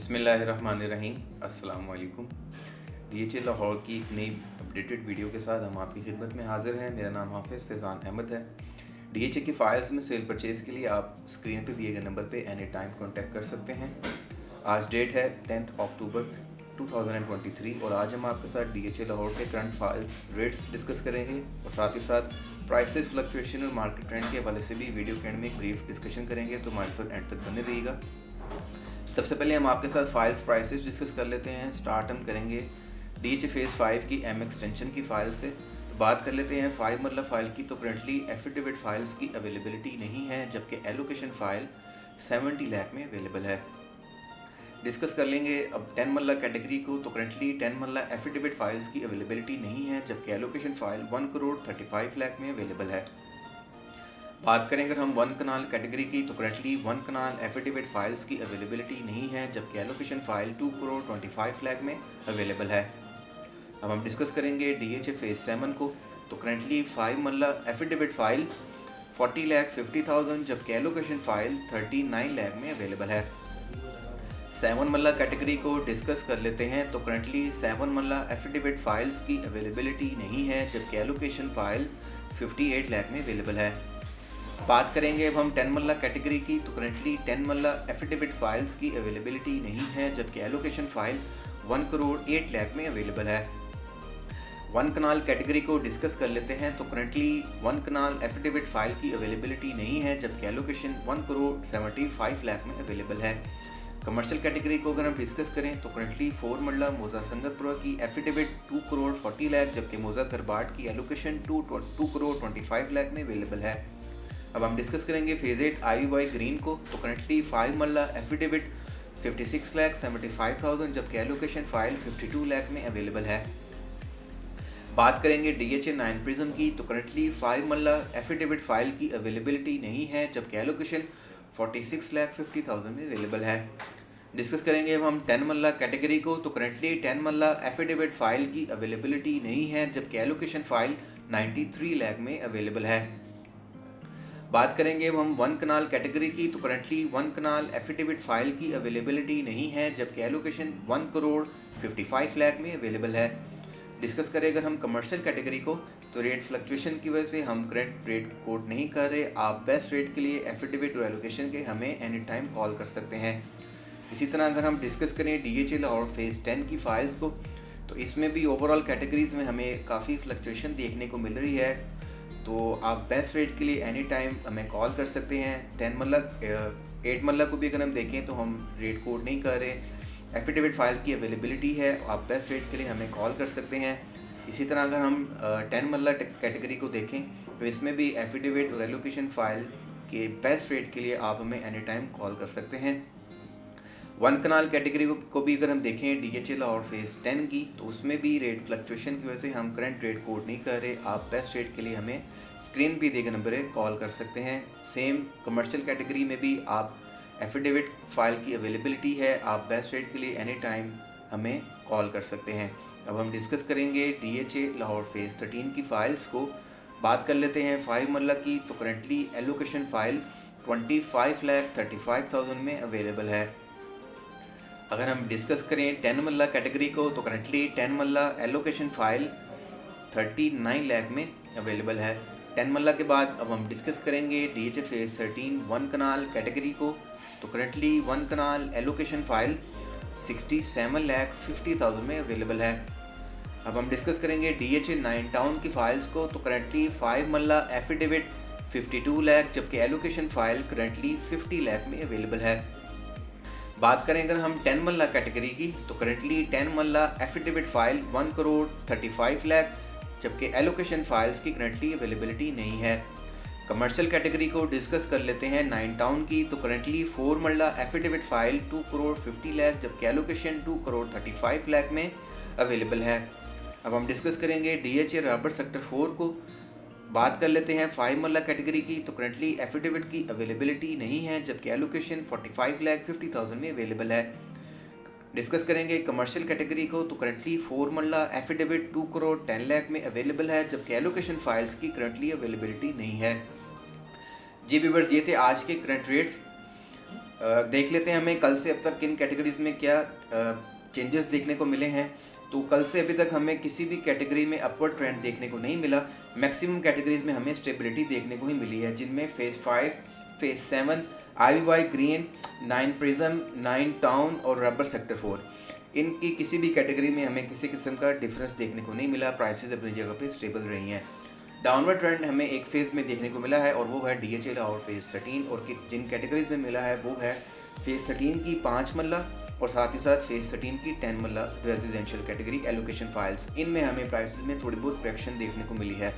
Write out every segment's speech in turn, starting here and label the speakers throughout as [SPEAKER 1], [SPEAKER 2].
[SPEAKER 1] बिस्मिल्लाहिर्रहमानिर्रहीम। अस्सलाम वालेकुम। DHA लाहौर की एक नई अपडेटेड वीडियो के साथ हम आपकी खिदमत में हाज़िर हैं। मेरा नाम हाफिज़ फैज़ान अहमद है। DHA की फ़ाइल्स में सेल परचेज़ के लिए आप स्क्रीन पर दिए गए नंबर पे एनी टाइम कॉन्टैक्ट कर सकते हैं। आज डेट है 10 अक्टूबर 2023 और आज हम आपके साथ DHA लाहौर के करंट फाइल्स रेट्स डिस्कस करेंगे और साथ ही साथ प्राइसेस फ्लक्चुएशन और मार्केट ट्रेंड के हवाले से भी वीडियो के एंड में एक ब्रीफ डिस्कशन करेंगे, तो हमारे साथ एंड तक बने रहिएगा। सबसे पहले हम आपके साथ फाइल्स प्राइसेस डिस्कस कर लेते हैं। स्टार्ट हम करेंगे DHA फेज़ 5 की M एक्सटेंशन की फ़ाइल से। बात कर लेते हैं 5 मरला फ़ाइल की। तो करेंटली एफिडेविट फाइल्स की अवेलेबिलिटी नहीं है, जबकि एलोकेशन फ़ाइल 70 लाख में अवेलेबल है। डिस्कस कर लेंगे अब 10 मरला कैटेगरी को। तो करेंटली 10 मरला एफिडेविट फाइल्स की अवेलेबिलिटी नहीं है, जबकि एलोकेशन फ़ाइल 1 करोड़ 35 लाख में अवेलेबल है। बात करें अगर हम 1 कनाल कैटेगरी की, तो करेंटली 1 कनाल एफिडेविट फाइल्स की अवेलेबिलिटी नहीं है, जबकि एलोकेशन फ़ाइल 2 करोड़ 25 लाख में अवेलेबल है। अब हम डिस्कस करेंगे DHA फेज़ 7 को। तो करेंटली 5 मरला एफिडेविट फ़ाइल 40,50,000, जबकि एलोकेशन फ़ाइल 39 लाख में अवेलेबल है। 7 मरला कैटेगरी को डिस्कस कर लेते हैं। तो करेंटली 7 मरला एफिडेविट फाइल्स की अवेलेबिलिटी नहीं है, जबकि एलोकेशन फ़ाइल 58 लाख में अवेलेबल है। बात करेंगे अब हम 10 मरला कैटेगरी की। तो करेंटली 10 मरला एफिडेविट फाइल्स की अवेलेबिलिटी नहीं है, जबकि एलोकेशन फ़ाइल 1 करोड़ 8 लाख में अवेलेबल है। 1 कनाल कैटेगरी को डिस्कस कर लेते हैं। तो करेंटली 1 कनाल एफिडेविट फाइल की अवेलेबिलिटी नहीं है, जबकि एलोकेशन 1 करोड़ 75 लाख में अवेलेबल है। कमर्शियल कैटेगरी को अगर हम डिस्कस करें, तो करेंटली 4 मरला मोज़ा संगतपुरा की एफिडेविट 2 करोड़ 40 लाख, जबकि मोज़ा करबाट की एलोकेशन 2 करोड़ 25 लाख में अवेलेबल है। अब हम डिस्कस करेंगे फेज़ 8 IUI ग्रीन को। तो करेंटली 5 मरला एफिडेविट 56 लाख 75,000, जबकि एलोकेशन फ़ाइल 52 लाख में अवेलेबल है। बात करेंगे DHA 9 प्रिज्म की। तो करेंटली 5 मरला एफिडेविट फ़ाइल की अवेलेबिलिटी नहीं है, जबकि एलोकेशन 46 लाख 50,000 में अवेलेबल है। डिस्कस करेंगे अब हम 10 मरला कैटेगरी को। तो करेंटली 10 मरला एफिडेविट फ़ाइल की अवेलेबिलिटी नहीं है, जबकि एलोकेशन फ़ाइल 93 लाख में अवेलेबल है। बात करेंगे अब हम 1 कनाल कैटेगरी की। तो करेंटली 1 कनाल एफिडेविट फ़ाइल की अवेलेबिलिटी नहीं है, जबकि एलोकेशन 1 करोड़ 55 लाख में अवेलेबल है। डिस्कस करें अगर हम कमर्शियल कैटेगरी को, तो रेट फ्लक्चुएशन की वजह से हम करेक्ट रेट कोट नहीं कर रहे। आप बेस्ट रेट के लिए एफिडेविट और एलोकेशन के हमें एनी टाइम कॉल कर सकते हैं। इसी तरह अगर हम डिस्कस करें DHA लाहौर फेज़ 10 की फ़ाइल्स को, तो इसमें भी ओवरऑल कैटेगरीज़ में हमें काफ़ी फ्लक्चुएशन देखने को मिल रही है। तो आप बेस्ट रेट के लिए एनी टाइम हमें कॉल कर सकते हैं। 10 मरला 8 मरला को भी अगर हम देखें, तो हम रेट कोड नहीं कर रहे। एफिडेविट फ़ाइल की अवेलेबिलिटी है, आप बेस्ट रेट के लिए हमें कॉल कर सकते हैं। इसी तरह अगर हम 10 मरला कैटेगरी को देखें, तो इसमें भी एफिडेविट और एलोकेशन फ़ाइल के बेस्ट रेट के लिए आप हमें एनी टाइम कॉल कर सकते हैं। 1 कनाल कैटेगरी को भी अगर हम देखें DHA लाहौर फेज़ 10 की, तो उसमें भी रेट फ्लक्चुएशन की वजह से हम करंट रेट कोड नहीं कर रहे। आप बेस्ट रेट के लिए हमें स्क्रीन पे दिए गए नंबर पर कॉल कर सकते हैं। सेम कमर्शियल कैटेगरी में भी आप एफिडेविट फ़ाइल की अवेलेबिलिटी है, आप बेस्ट रेट के लिए एनी टाइम हमें कॉल कर सकते हैं। अब हम डिस्कस करेंगे DHA लाहौर फेज़ 13 की फ़ाइल्स को। बात कर लेते हैं 5 मरला की। तो करेंटली एलोकेशन फ़ाइल 25,35,000 में अवेलेबल है। अगर हम डिस्कस करें 10 मरला कैटेगरी को, तो करेंटली 10 मरला एलोकेशन फ़ाइल 39 लाख में अवेलेबल है। 10 मरला के बाद अब हम डिस्कस करेंगे DHA फेज़ 13 1 कनाल कैटेगरी को। तो करेंटली 1 कनाल एलोकेशन फ़ाइल 67 लाख 50,000 में अवेलेबल है। अब हम डिस्कस करेंगे DHA 9 टाउन की फ़ाइल्स को। तो करेंटली 5 मरला एफिडेविट 52 लाख, जबकि एलोकेशन फ़ाइल करेंटली 50 लाख में अवेलेबल है। बात करें अगर हम 10 मरला कैटेगरी की, तो करेंटली 10 मरला एफिडेविट फ़ाइल 1 करोड़ 35 लाख, जबकि एलोकेशन फ़ाइल्स की करेंटली अवेलेबिलिटी नहीं है। कमर्शियल कैटेगरी को डिस्कस कर लेते हैं 9 टाउन की। तो करेंटली 4 मरला एफिडेविट फ़ाइल 2 करोड़ 50 लाख, जबकि एलोकेशन 2 करोड़ 35 लाख में अवेलेबल है। अब हम डिस्कस करेंगे DHA रबर सेक्टर 4 को। बात कर लेते हैं 5 मरला कैटेगरी की। तो करेंटली एफिडेविट की अवेलेबिलिटी नहीं है, जबकि एलोकेशन 45 लाख 50,000 में अवेलेबल है। डिस्कस करेंगे कमर्शियल कैटेगरी को। तो करेंटली 4 मरला एफिडेविट 2 करोड़ 10 लाख में अवेलेबल है, जबकि एलोकेशन फ़ाइल्स की करंटली अवेलेबिलिटी नहीं है। जी व्यूअर्स, ये थे आज के करंट रेट्स। देख लेते हैं हमें कल से अब तक किन कैटेगरीज में क्या चेंजेस देखने को मिले हैं। तो कल से अभी तक हमें किसी भी कैटेगरी में अपवर्ड ट्रेंड देखने को नहीं मिला। मैक्सिमम कैटेगरीज में हमें स्टेबिलिटी देखने को ही मिली है, जिनमें phase 5, phase 7, IVY green, 9 prism, 9 town और रबर सेक्टर 4, इनकी किसी भी कैटेगरी में हमें किसी किस्म का डिफरेंस देखने को नहीं मिला। प्राइसेस अपनी जगह पे स्टेबल रही हैं। डाउनवर्ड ट्रेंड हमें एक फेज़ में देखने को मिला है और वो है DHA लाहौर फेज़ 13, और जिन कैटेगरीज में मिला है वो है फेज़ 13 की 5 मल्ला और साथ ही साथ फेज़ 13 की 10 मल्ला रेजिडेंशियल कैटेगरी एलोकेशन फाइल्स। इनमें हमें प्राइसेस में थोड़ी बहुत करेक्शन देखने को मिली है।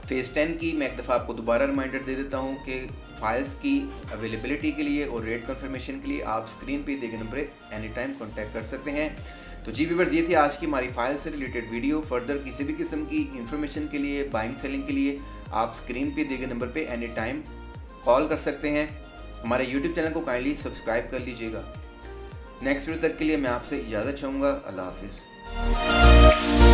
[SPEAKER 1] फेज़ 10 की मैं एक दफ़ा आपको दोबारा रिमाइंडर दे देता हूँ कि फाइल्स की अवेलेबिलिटी के लिए और रेट कंफर्मेशन के लिए आप स्क्रीन पे दिए गए नंबर एनी टाइम कॉन्टैक्ट कर सकते हैं। तो जी व्यूअर्स, ये थी आज की हमारी फाइल से रिलेटेड वीडियो। फर्दर किसी भी किस्म की इंफॉर्मेशन के लिए, बाइंग सेलिंग के लिए आप स्क्रीन पे दिए गए नंबर पे एनी टाइम कॉल कर सकते हैं। हमारे यूट्यूब चैनल को काइंडली सब्सक्राइब कर लीजिएगा। नेक्स्ट वीडियो तक के लिए मैं आपसे इजाज़त चाहूँगा। अल्लाह हाफिज़।